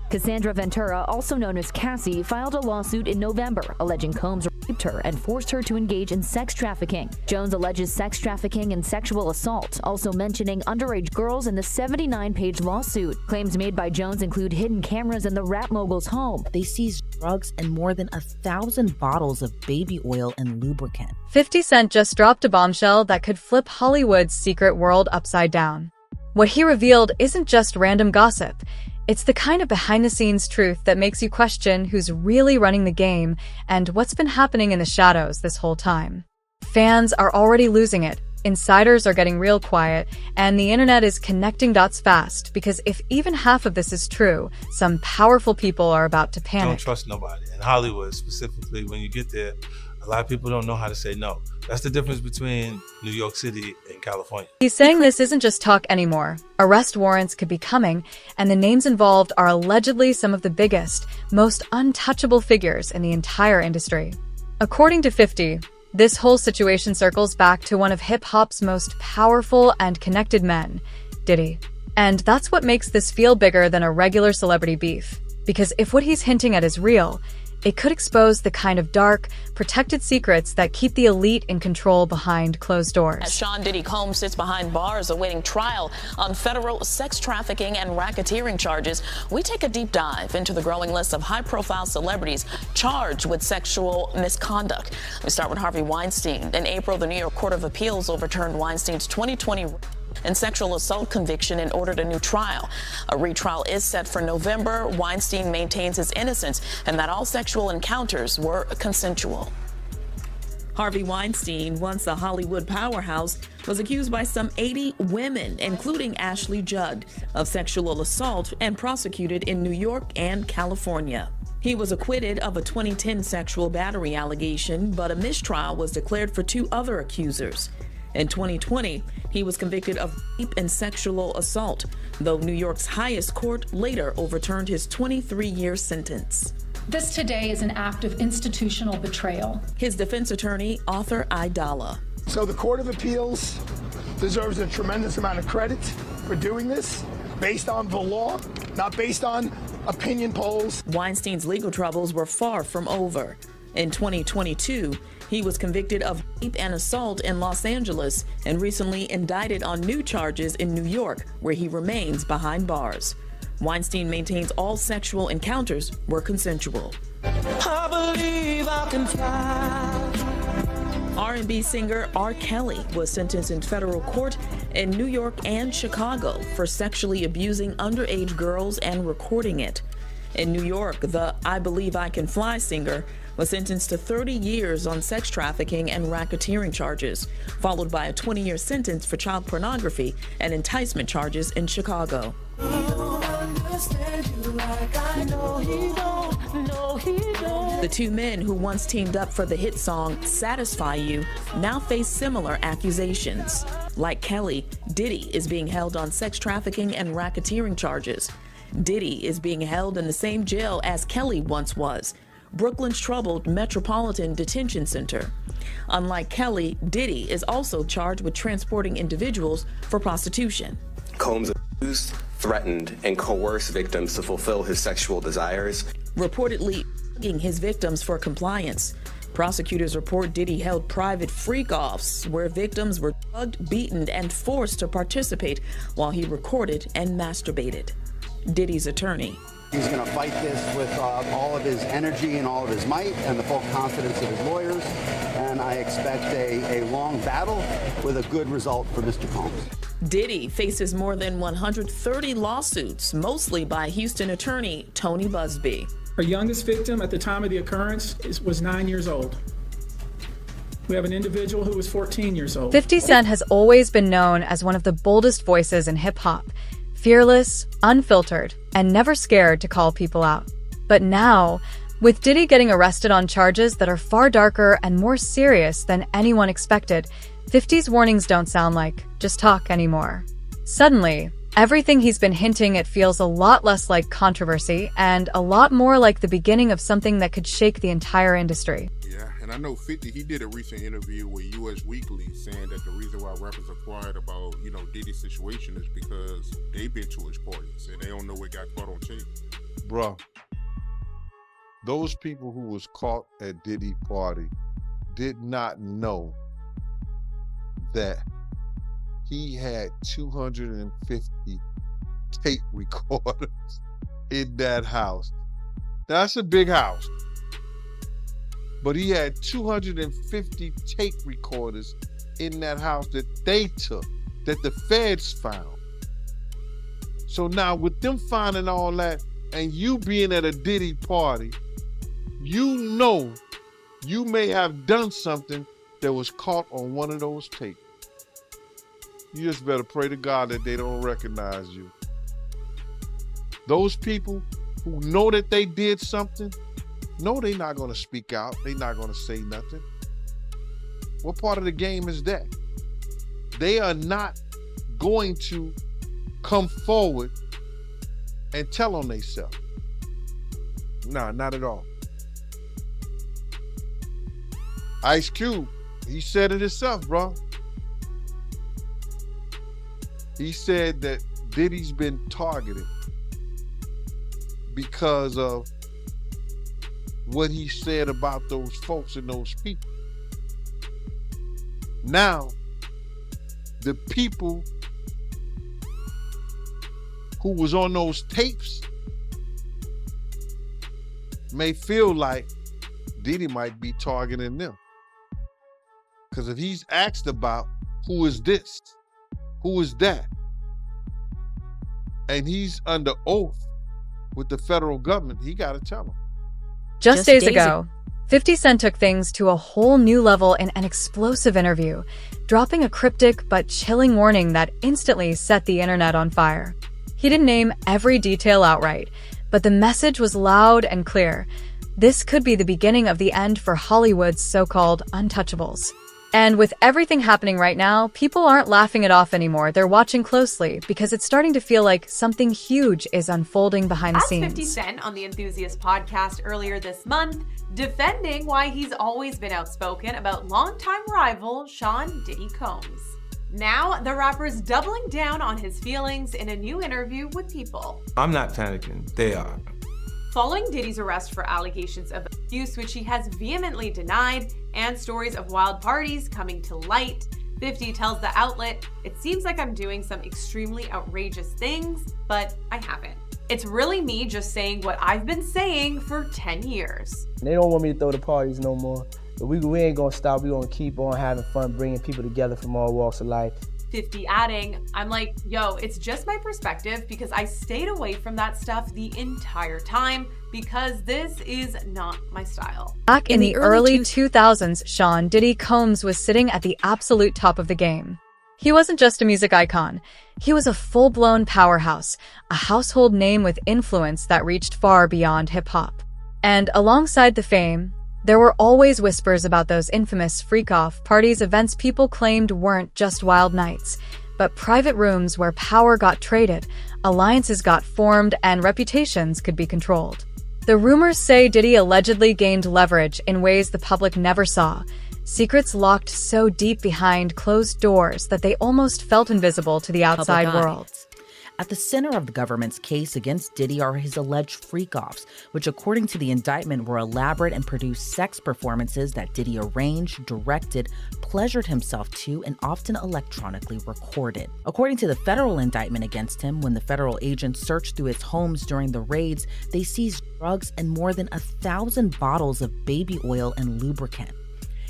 Cassandra Ventura, also known as Cassie, filed a lawsuit in November alleging Combs raped her and forced her to engage in sex trafficking. Jones alleges sex trafficking and sexual assault, also mentioning underage girls in the 79-page lawsuit. Claims made by Jones include hidden cameras in the rap mogul's home. They seized drugs and more than 1,000 bottles of baby oil and lubricant. 50 Cent just dropped a bombshell that could flip Hollywood's secret world upside down. What he revealed isn't just random gossip. It's the kind of behind-the-scenes truth that makes you question who's really running the game and what's been happening in the shadows this whole time. Fans are already losing it, insiders are getting real quiet, and the internet is connecting dots fast because if even half of this is true, some powerful people are about to panic. Don't trust nobody. In Hollywood, specifically, when you get there, a lot of people don't know how to say no. That's the difference between New York City and California. He's saying this isn't just talk anymore. Arrest warrants could be coming, and the names involved are allegedly some of the biggest, most untouchable figures in the entire industry. According to 50, this whole situation circles back to one of hip-hop's most powerful and connected men, Diddy. And that's what makes this feel bigger than a regular celebrity beef. Because if what he's hinting at is real, it could expose the kind of dark, protected secrets that keep the elite in control behind closed doors. As Sean Diddy Combs sits behind bars awaiting trial on federal sex trafficking and racketeering charges, we take a deep dive into the growing list of high-profile celebrities charged with sexual misconduct. We start with Harvey Weinstein. In April, the New York Court of Appeals overturned Weinstein's 2020 and sexual assault conviction and ordered a new trial. A retrial is set for November. Weinstein maintains his innocence and that all sexual encounters were consensual. Harvey Weinstein, once a Hollywood powerhouse, was accused by some 80 women, including Ashley Judd, of sexual assault and prosecuted in New York and California. He was acquitted of a 2010 sexual battery allegation, but a mistrial was declared for two other accusers. In 2020, he was convicted of rape and sexual assault, though New York's highest court later overturned his 23-year sentence. This today is an act of institutional betrayal. His defense attorney, Arthur Aidala. So the Court of Appeals deserves a tremendous amount of credit for doing this, based on the law, not based on opinion polls. Weinstein's legal troubles were far from over. In 2022, he was convicted of rape and assault in Los Angeles and recently indicted on new charges in New York, where he remains behind bars. Weinstein maintains all sexual encounters were consensual. I believe I can fly. R&B singer R. Kelly was sentenced in federal court in New York and Chicago for sexually abusing underage girls and recording it. In New York, the I Believe I Can Fly singer was sentenced to 30 years on sex trafficking and racketeering charges, followed by a 20-year sentence for child pornography and enticement charges in Chicago. The two men who once teamed up for the hit song Satisfy You now face similar accusations. Like Kelly, Diddy is being held on sex trafficking and racketeering charges. Diddy is being held in the same jail as Kelly once was, Brooklyn's troubled Metropolitan Detention Center. Unlike Kelly, Diddy is also charged with transporting individuals for prostitution. Combs abused, threatened, and coerced victims to fulfill his sexual desires, reportedly begging his victims for compliance. Prosecutors report Diddy held private freak-offs where victims were drugged, beaten, and forced to participate while he recorded and masturbated. Diddy's attorney. He's going to fight this with all of his energy and all of his might and the full confidence of his lawyers. And I expect a long battle with a good result for Mr. Combs. Diddy faces more than 130 lawsuits, mostly by Houston attorney Tony Busby. Our youngest victim at the time of the occurrence was 9 years old. We have an individual who was 14 years old. 50 Cent has always been known as one of the boldest voices in hip-hop. Fearless, unfiltered, and never scared to call people out. But now, with Diddy getting arrested on charges that are far darker and more serious than anyone expected, 50's warnings don't sound like just talk anymore. Suddenly, everything he's been hinting at feels a lot less like controversy and a lot more like the beginning of something that could shake the entire industry. Yeah, and And I know 50, he did a recent interview with US Weekly saying that the reason why rappers are quiet about, Diddy's situation is because they've been to his parties and they don't know what got caught on tape. Bruh, those people who was caught at Diddy party did not know that he had 250 tape recorders in that house. That's a big house. But he had 250 tape recorders in that house that they took, that the feds found. So now with them finding all that and you being at a Diddy party, you know you may have done something that was caught on one of those tapes. You just better pray to God that they don't recognize you. Those people who know that they did something, no, they're not going to speak out. They're not going to say nothing. What part of the game is that? They are not going to come forward and tell on themselves. Nah, not at all. Ice Cube, he said it himself, bro. He said that Diddy's been targeted because of what he said about those folks and those people. Now, the people who was on those tapes may feel like Diddy might be targeting them. Because if he's asked about who is this, who is that, and he's under oath with the federal government, he got to tell them. Just days ago, 50 Cent took things to a whole new level in an explosive interview, dropping a cryptic but chilling warning that instantly set the internet on fire. He didn't name every detail outright, but the message was loud and clear. This could be the beginning of the end for Hollywood's so-called untouchables. And with everything happening right now, people aren't laughing it off anymore. They're watching closely because it's starting to feel like something huge is unfolding behind the scenes. 50 Cent on the Enthusiast podcast earlier this month, defending why he's always been outspoken about longtime rival Sean Diddy Combs. Now, the rapper's doubling down on his feelings in a new interview with People. I'm not panicking. They are. Following Diddy's arrest for allegations of abuse, which he has vehemently denied, and stories of wild parties coming to light, 50 tells the outlet, "It seems like I'm doing some extremely outrageous things, but I haven't. It's really me just saying what I've been saying for 10 years. They don't want me to throw the parties no more, but we ain't gonna stop. We gonna keep on having fun, bringing people together from all walks of life." 50 adding, "I'm like, yo, it's just my perspective because I stayed away from that stuff the entire time because this is not my style." Back in the early 2000s, Sean Diddy Combs was sitting at the absolute top of the game. He wasn't just a music icon. He was a full-blown powerhouse, a household name with influence that reached far beyond hip-hop. And alongside the fame, there were always whispers about those infamous freak-off parties, events people claimed weren't just wild nights, but private rooms where power got traded, alliances got formed, and reputations could be controlled. The rumors say Diddy allegedly gained leverage in ways the public never saw, secrets locked so deep behind closed doors that they almost felt invisible to the outside world. At the center of the government's case against Diddy are his alleged freak-offs, which according to the indictment were elaborate and produced sex performances that Diddy arranged, directed, pleasured himself to, and often electronically recorded. According to the federal indictment against him, when the federal agents searched through his homes during the raids, they seized drugs and more than 1,000 bottles of baby oil and lubricant.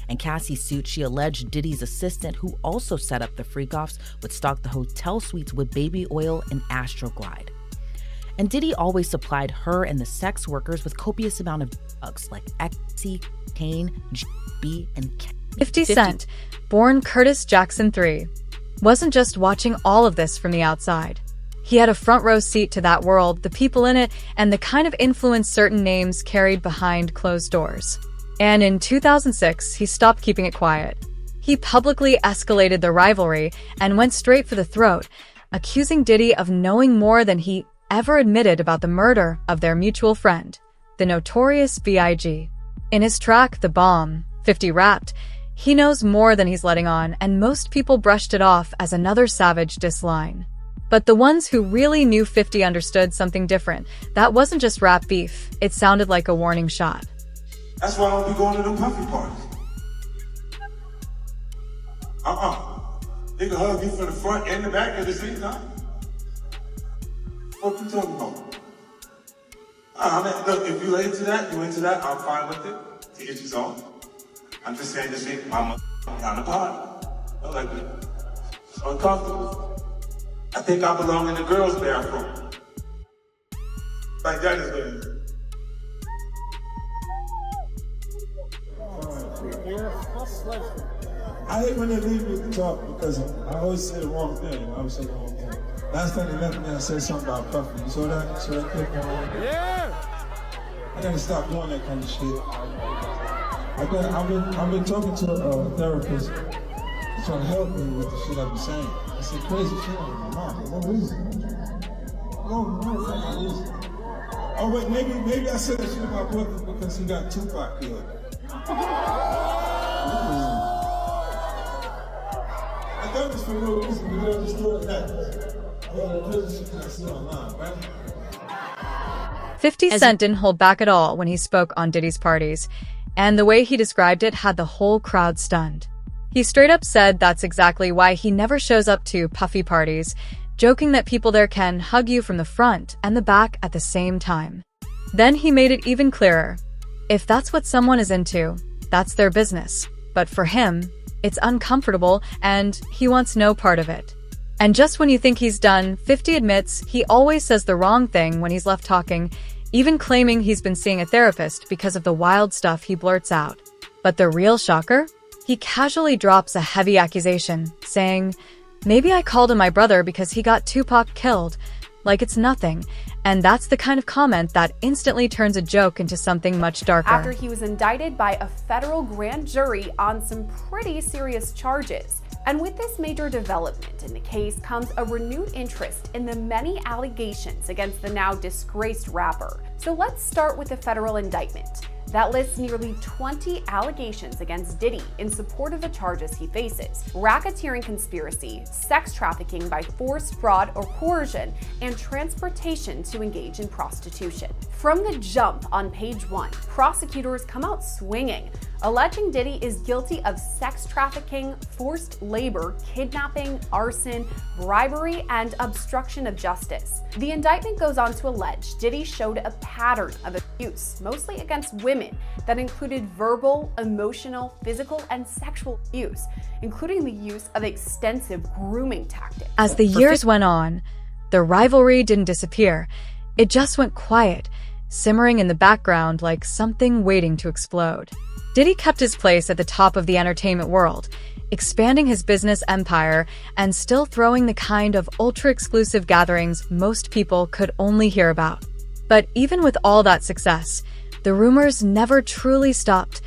In Cassie's suit, she alleged Diddy's assistant, who also set up the freak-offs, would stock the hotel suites with baby oil and Astroglide. And Diddy always supplied her and the sex workers with copious amount of drugs like ecstasy, cocaine, GB, and 50 Cent, born Curtis Jackson III, wasn't just watching all of this from the outside. He had a front row seat to that world, the people in it, and the kind of influence certain names carried behind closed doors. And in 2006, he stopped keeping it quiet. He publicly escalated the rivalry and went straight for the throat, accusing Diddy of knowing more than he ever admitted about the murder of their mutual friend, the notorious B.I.G. In his track, The Bomb, 50 rapped, "He knows more than he's letting on," and most people brushed it off as another savage diss line. But the ones who really knew 50 understood something different. That wasn't just rap beef, it sounded like a warning shot. That's why I don't be going to them puffy parties. They can hug you from the front and the back at the same time. What you talking about? Look, if you into that, I'm fine with it. To each his own. I'm just saying this ain't my on the pod. I like it. It's uncomfortable. I think I belong in the girls' bathroom. Like that is good. I hate when they leave me to talk because I always say the wrong thing. Last time they left me, I said something about puffy. You saw that? So that clip on? Yeah! I gotta stop doing that kind of shit. I've been talking to a therapist trying to help me with the shit I've been saying. I said crazy shit on my mom for no reason. No fucking reason. Oh wait, maybe I said that shit about puffy because he got Tupac killed. I thought it was for no reason, but I just thought that. 50 Cent didn't hold back at all when he spoke on Diddy's parties, and the way he described it had the whole crowd stunned. He straight up said that's exactly why he never shows up to puffy parties, joking that people there can hug you from the front and the back at the same time. Then he made it even clearer. If that's what someone is into, that's their business. But for him, it's uncomfortable and he wants no part of it. And just when you think he's done, 50 admits he always says the wrong thing when he's left talking, even claiming he's been seeing a therapist because of the wild stuff he blurts out. But the real shocker? He casually drops a heavy accusation, saying, "Maybe I called him my brother because he got Tupac killed," like it's nothing. And that's the kind of comment that instantly turns a joke into something much darker. After he was indicted by a federal grand jury on some pretty serious charges. And with this major development in the case comes a renewed interest in the many allegations against the now disgraced rapper. So let's start with the federal indictment that lists nearly 20 allegations against Diddy in support of the charges he faces: racketeering conspiracy, sex trafficking by force, fraud, or coercion, and transportation to engage in prostitution. From the jump on page 1, prosecutors come out swinging, alleging Diddy is guilty of sex trafficking, forced labor, kidnapping, arson, bribery, and obstruction of justice. The indictment goes on to allege Diddy showed a pattern of abuse, mostly against women, that included verbal, emotional, physical, and sexual abuse, including the use of extensive grooming tactics. As the years went on, the rivalry didn't disappear. It just went quiet, simmering in the background like something waiting to explode. Diddy kept his place at the top of the entertainment world, expanding his business empire and still throwing the kind of ultra-exclusive gatherings most people could only hear about. But even with all that success, the rumors never truly stopped.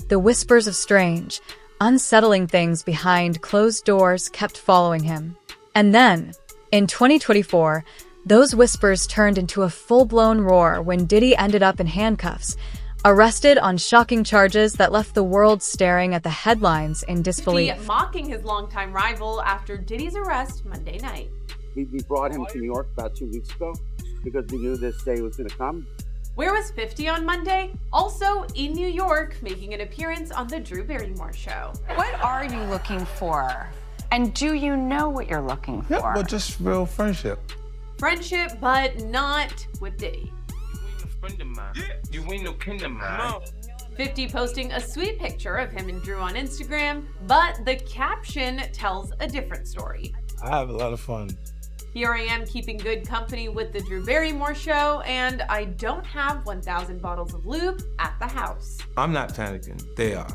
The whispers of strange, unsettling things behind closed doors kept following him. And then, in 2024, those whispers turned into a full-blown roar when Diddy ended up in handcuffs, arrested on shocking charges that left the world staring at the headlines in disbelief. Diddy mocking his longtime rival after Diddy's arrest Monday night. We brought him to New York about 2 weeks ago because we knew this day was going to come. Where was 50 on Monday? Also in New York, making an appearance on the Drew Barrymore Show. What are you looking for? And do you know what you're looking for? Yeah, well, just real friendship. Friendship, but not with Diddy. You ain't a friend of mine. You ain't no kin of mine. 50 posting a sweet picture of him and Drew on Instagram, but the caption tells a different story. I have a lot of fun. Here I am keeping good company with the Drew Barrymore Show, and I don't have 1,000 bottles of lube at the house. I'm not panicking. They are.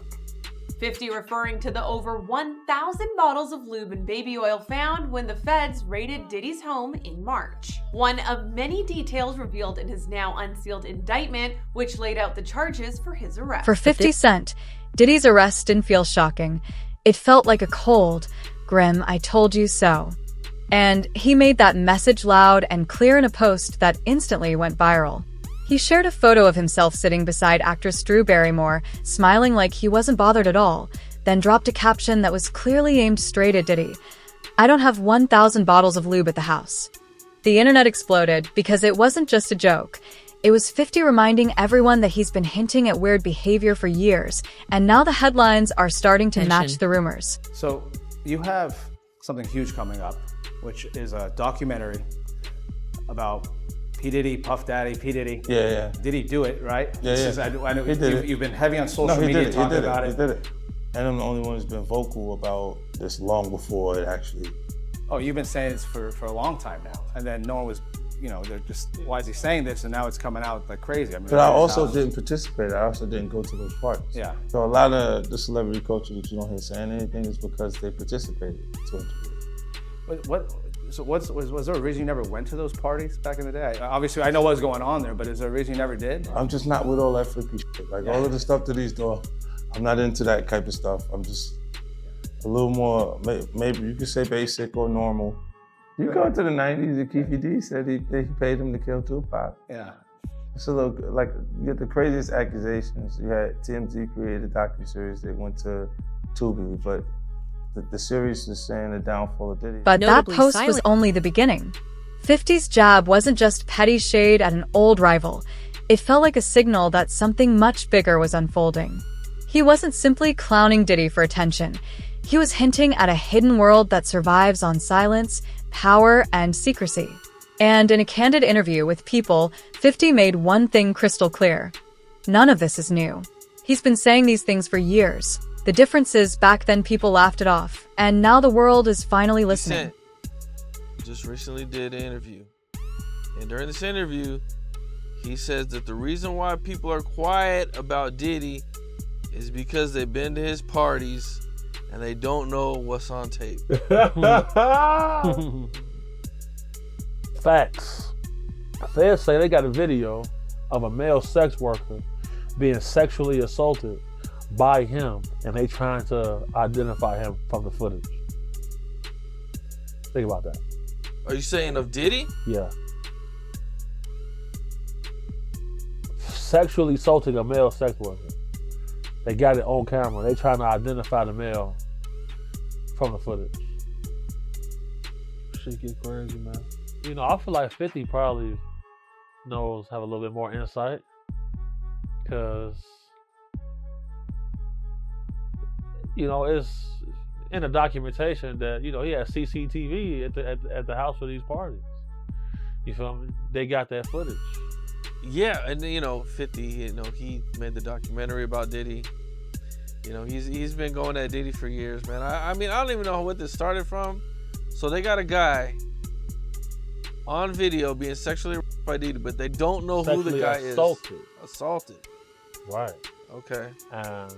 50 referring to the over 1,000 bottles of lube and baby oil found when the feds raided Diddy's home in March. One of many details revealed in his now unsealed indictment, which laid out the charges for his arrest. For 50 Cent, Diddy's arrest didn't feel shocking. It felt like a cold, grim, "I told you so." And he made that message loud and clear in a post that instantly went viral. He shared a photo of himself sitting beside actress Drew Barrymore, smiling like he wasn't bothered at all, then dropped a caption that was clearly aimed straight at Diddy. "I don't have 1,000 bottles of lube at the house." The internet exploded because it wasn't just a joke. It was 50 reminding everyone that he's been hinting at weird behavior for years, and now the headlines are starting to match the rumors. So you have something huge coming up, which is a documentary about P. Diddy, Puff Daddy, P. Diddy. Yeah. Did he do it, right? I know He did it. you've been heavy on social media talking about it. He did it. And I'm the only one who's been vocal about this long before it actually. Oh, you've been saying this for a long time now. And then no one was, they're just, why is he saying this? And now it's coming out like crazy. I mean, but I also didn't participate. I also didn't go to those parties. Yeah. So a lot of the celebrity culture that you don't hear saying anything is because they participated to a degree. Was there a reason you never went to those parties back in the day? Obviously, I know what was going on there, but is there a reason you never did? I'm just not with all that freaky shit. Like all of the stuff that he's doing, I'm not into that type of stuff. I'm just a little more, maybe you could say basic or normal. You go to the 90s, and Keefe D said he paid him to kill Tupac. Yeah. It's a little, like, you get the craziest accusations. You had TMZ create a docuseries that went to Tubi, but the series is saying the downfall of Diddy. But that post was only the beginning. 50's jab wasn't just petty shade at an old rival. It felt like a signal that something much bigger was unfolding. He wasn't simply clowning Diddy for attention. He was hinting at a hidden world that survives on silence, power, and secrecy. And in a candid interview with People, 50 made one thing crystal clear. None of this is new. He's been saying these things for years. The difference is back then people laughed it off, and now the world is finally listening. Just recently did an interview. And during this interview, he says that the reason why people are quiet about Diddy is because they've been to his parties and they don't know what's on tape. Facts. They say they got a video of a male sex worker being sexually assaulted by him, and they trying to identify him from the footage. Think about that. Are you saying of Diddy? Yeah. Sexually assaulting a male sex worker. They got it on camera. They trying to identify the male from the footage. Shit get crazy, man. I feel like 50 probably have a little bit more insight, because it's in the documentation that he had CCTV at the house for these parties. You feel me? They got that footage. Yeah, and 50, he made the documentary about Diddy. He's been going at Diddy for years, man. I mean, I don't even know what this started from. So they got a guy on video being sexually raped by Diddy, but they don't know who the guy is. Assaulted. Right. Okay. And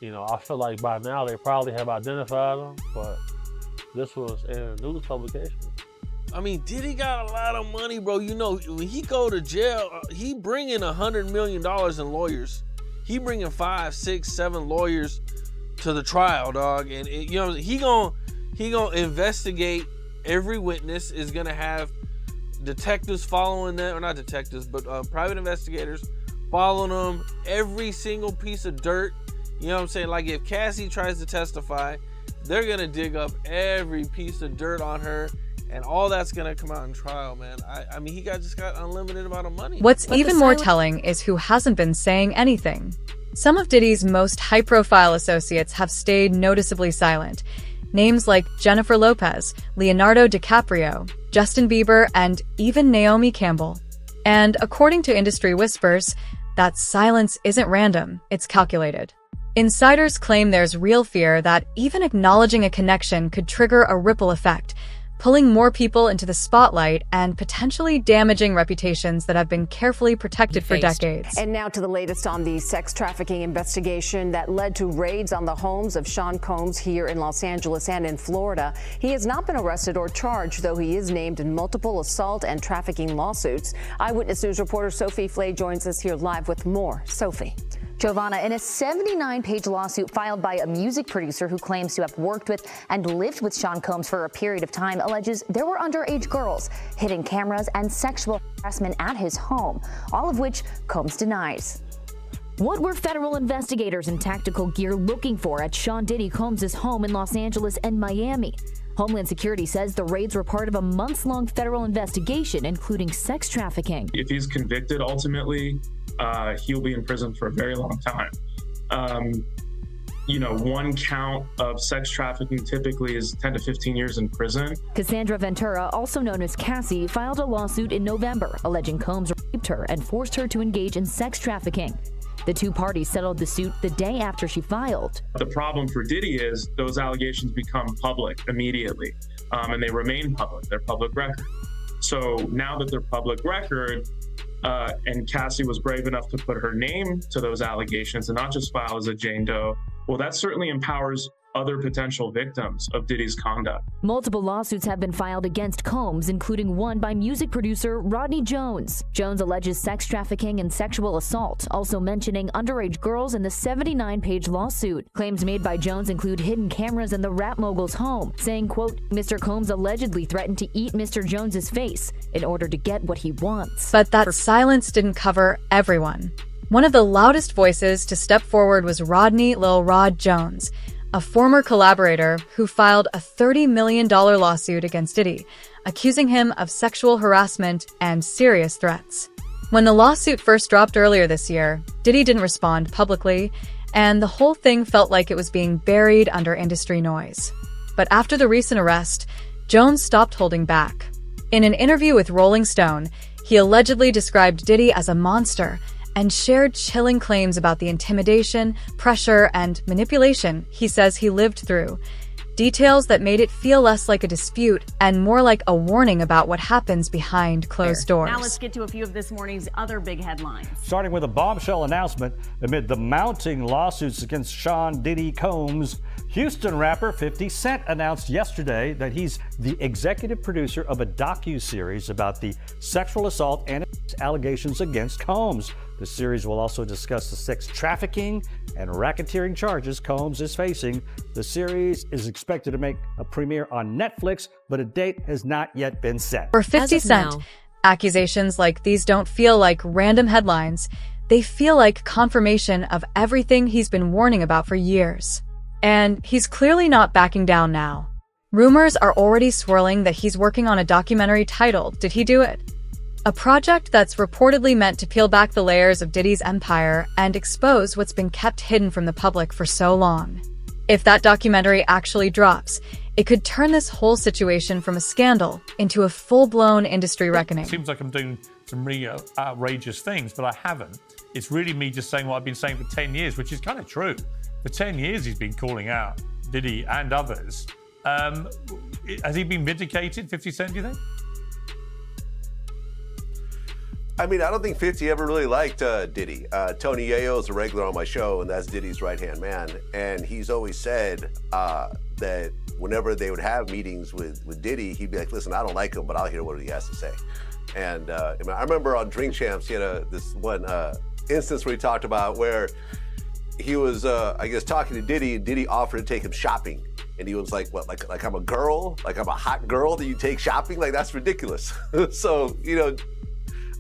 I feel like by now they probably have identified him, but this was in a news publication. I mean, Diddy got a lot of money, bro. When he go to jail, he bringing $100 million in lawyers. He bringing 5, 6, 7 lawyers to the trial, dog. And he gonna investigate every witness. Is gonna have detectives following them, or not detectives, but private investigators following them. Every single piece of dirt. You know what I'm saying? Like if Cassie tries to testify, they're gonna dig up every piece of dirt on her. And all that's gonna come out in trial, man. I mean, he just got unlimited amount of money. What's even more telling is who hasn't been saying anything. Some of Diddy's most high-profile associates have stayed noticeably silent. Names like Jennifer Lopez, Leonardo DiCaprio, Justin Bieber, and even Naomi Campbell. And according to industry whispers, that silence isn't random, it's calculated. Insiders claim there's real fear that even acknowledging a connection could trigger a ripple effect, pulling more people into the spotlight and potentially damaging reputations that have been carefully protected for decades. And now to the latest on the sex trafficking investigation that led to raids on the homes of Sean Combs here in Los Angeles and in Florida. He has not been arrested or charged, though he is named in multiple assault and trafficking lawsuits. Eyewitness News reporter Sophie Flay joins us here live with more. Sophie. Giovanna, in a 79-page lawsuit filed by a music producer who claims to have worked with and lived with Sean Combs for a period of time, alleges there were underage girls, hidden cameras, and sexual harassment at his home, all of which Combs denies. What were federal investigators in tactical gear looking for at Sean Diddy Combs' home in Los Angeles and Miami? Homeland Security says the raids were part of a months-long federal investigation, including sex trafficking. If he's convicted, ultimately, he'll be in prison for a very long time. One count of sex trafficking typically is 10 to 15 years in prison. Cassandra Ventura, also known as Cassie, filed a lawsuit in November alleging Combs raped her and forced her to engage in sex trafficking. The two parties settled the suit the day after she filed. The problem for Diddy is those allegations become public immediately, and they remain public. They're public record. So now that they're public record, and Cassie was brave enough to put her name to those allegations and not just file as a Jane Doe, well, that certainly empowers other potential victims of Diddy's conduct. Multiple lawsuits have been filed against Combs, including one by music producer Rodney Jones. Jones alleges sex trafficking and sexual assault, also mentioning underage girls in the 79-page lawsuit. Claims made by Jones include hidden cameras in the rap mogul's home, saying, quote, Mr. Combs allegedly threatened to eat Mr. Jones's face in order to get what he wants. But that silence didn't cover everyone. One of the loudest voices to step forward was Rodney Lil Rod Jones, a former collaborator who filed a $30 million lawsuit against Diddy, accusing him of sexual harassment and serious threats. When the lawsuit first dropped earlier this year, Diddy didn't respond publicly, and the whole thing felt like it was being buried under industry noise. But after the recent arrest, Jones stopped holding back. In an interview with Rolling Stone, he allegedly described Diddy as a monster and shared chilling claims about the intimidation, pressure, and manipulation he says he lived through. Details that made it feel less like a dispute and more like a warning about what happens behind closed doors. Now let's get to a few of this morning's other big headlines. Starting with a bombshell announcement amid the mounting lawsuits against Sean Diddy Combs, Houston rapper 50 Cent announced yesterday that he's the executive producer of a docu-series about the sexual assault and allegations against Combs. The series will also discuss the sex trafficking and racketeering charges Combs is facing. The series is expected to make a premiere on Netflix, but a date has not yet been set. For 50 Cent, accusations like these don't feel like random headlines. They feel like confirmation of everything he's been warning about for years. And he's clearly not backing down now. Rumors are already swirling that he's working on a documentary titled Did He Do It? A project that's reportedly meant to peel back the layers of Diddy's empire and expose what's been kept hidden from the public for so long. If that documentary actually drops, it could turn this whole situation from a scandal into a full-blown industry reckoning. It seems like I'm doing some really outrageous things, but I haven't. It's really me just saying what I've been saying for 10 years, which is kind of true. For 10 years, he's been calling out Diddy and others. Has he been vindicated, 50 Cent, do you think? I mean, I don't think 50 ever really liked Diddy. Tony Yayo is a regular on my show, and that's Diddy's right-hand man. And he's always said that whenever they would have meetings with Diddy, he'd be like, listen, I don't like him, but I'll hear what he has to say. And I remember on Drink Champs, he had this one instance where he talked about where he was, I guess, talking to Diddy, and Diddy offered to take him shopping. And he was like, what, like I'm a girl? Like I'm a hot girl that you take shopping? Like, that's ridiculous. So,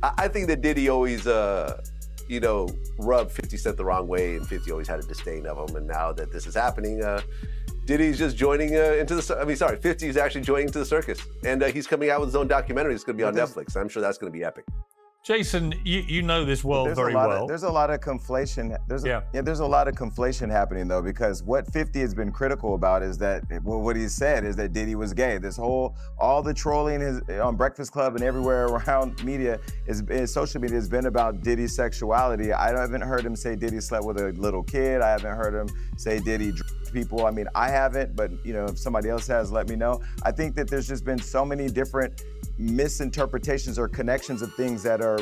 I think that Diddy always, rubbed 50 Cent the wrong way, and 50 always had a disdain of him. And now that this is happening, Diddy's just joining 50 is actually joining into the circus. And he's coming out with his own documentary. It's going to be on Netflix. I'm sure that's going to be epic. Jason, you know this world very well. There's a lot of conflation. There's a lot of conflation happening though, because what 50 has been critical about is that what he said is that Diddy was gay. All the trolling on Breakfast Club and everywhere around media social media has been about Diddy's sexuality. I haven't heard him say Diddy slept with a little kid. I haven't heard him say Diddy drugged people. I mean, I haven't, but if somebody else has, let me know. I think that there's just been so many different misinterpretations or connections of things that are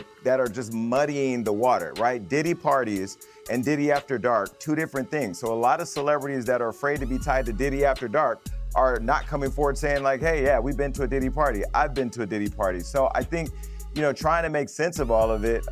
just muddying the water, right? Diddy parties and Diddy After Dark, two different things. So a lot of celebrities that are afraid to be tied to Diddy After Dark are not coming forward saying like, hey, yeah, we've been to a Diddy party. I've been to a Diddy party. So I think trying to make sense of all of it,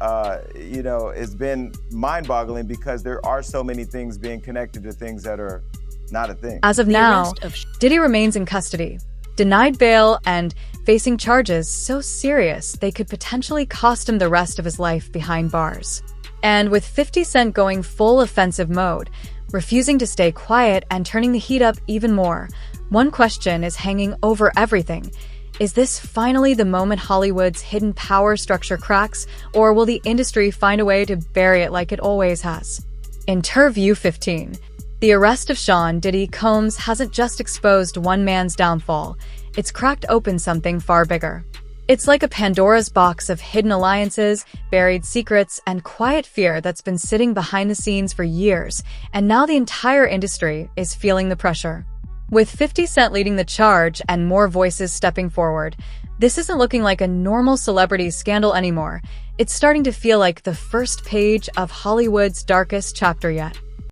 it's been mind-boggling because there are so many things being connected to things that are not a thing. As of now, Diddy remains in custody, denied bail, and facing charges so serious they could potentially cost him the rest of his life behind bars. And with 50 Cent going full offensive mode, refusing to stay quiet and turning the heat up even more, one question is hanging over everything. Is this finally the moment Hollywood's hidden power structure cracks, or will the industry find a way to bury it like it always has? In Interview 15, the arrest of Sean Diddy Combs hasn't just exposed one man's downfall, it's cracked open something far bigger. It's like a Pandora's box of hidden alliances, buried secrets, and quiet fear that's been sitting behind the scenes for years, and now the entire industry is feeling the pressure. With 50 Cent leading the charge and more voices stepping forward, this isn't looking like a normal celebrity scandal anymore. It's starting to feel like the first page of Hollywood's darkest chapter yet.